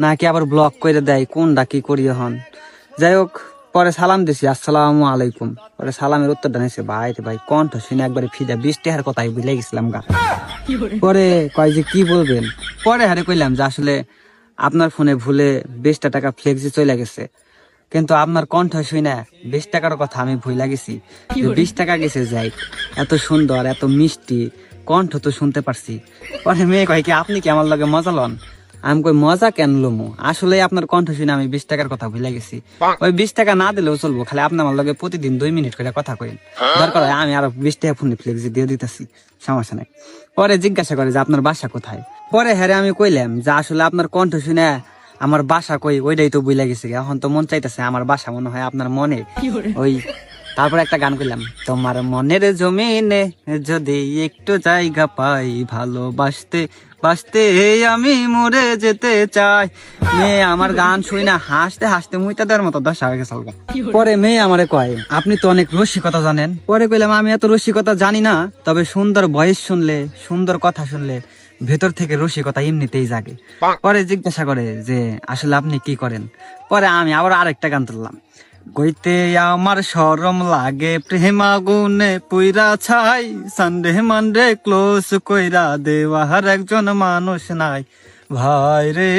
নাকি আবার ব্লক করে দেয়, কোনটা কি করি হন। যাই হোক, পরে সালাম দিছি, আসসালামু আলাইকুম। পরে সালামের উত্তরটা নিয়েছে, ভাই রে ভাই কণ্ঠ শুনে একবারে ফিদা 20 টাকার কথাই ভুলে গেছিলাম গা। পরে কয় যে কি বলবেন, পরে হারে কইলাম যে আসলে আপনার ফোনে ভুলে 20 টাকা ফ্লেক্সি চলে গেছে, কিন্তু আপনার কণ্ঠ শুনে 20 টাকার কথা আমি ভুলে গেছি। 20 টাকা গেছে যাই, এত সুন্দর এত মিষ্টি কণ্ঠ তো শুনতে পারছি। পরে মেয়ে কয় কি আপনি কি আমার লগে মজা লন? আমি কই মজা কেন লমু, আসলে আপনার কণ্ঠ শুনে আমি 20 টাকার কথা ভুলে গেছি। ওই 20 টাকা না দিলেও চলবো, খালি আপনি আমার লগে প্রতিদিন 2 মিনিট করে কথা কইন, দরকার হয় আমি আরো 20 টাকা ফোনে ফ্লেক্সি দিয়ে দিতেছি, সমস্যা নাই। পরে জিজ্ঞাসা করে যে আপনার বাসা কোথায়। পরে হ্যারে আমি কইলাম যে আসলে আপনার কণ্ঠ শুনে আমার বাসা কই ওইটাই তো বুঝলা গেছে, এখন তো মন চাইতেছে আমার বাসা মনে হয় আপনার মনে ওই। তারপর একটা গান করলাম, তোমার মনের জমিনে যদি একটু জায়গা পাই, ভালোবাসতে বাসতে আমি মরে যেতে চাই। মেয়ে আমার গান শুই না হাসতে হাসতে মুইতা দেওয়ার মতো দশা হয়ে গেছে। পরে মেয়ে আমারে কয় আপনি তো অনেক রসিকতা জানেন। পরে কইলাম আমি এত রসিকতা জানি না, তবে সুন্দর ভয়েস শুনলে সুন্দর কথা শুনলে ভেতর থেকে রসিকতা এমনিতেই জাগে। পরে জিজ্ঞাসা করে যে আসলে আপনি কি করেন। পরে আমি আবার আরেকটা গান তুললাম, কইতে আমার শরম লাগে প্রেম আগুনে পুইরা ছাই, সানডে মানডে ক্লোজ কইরা দেওয়ার একজন মানুষ নাই ভাই রে।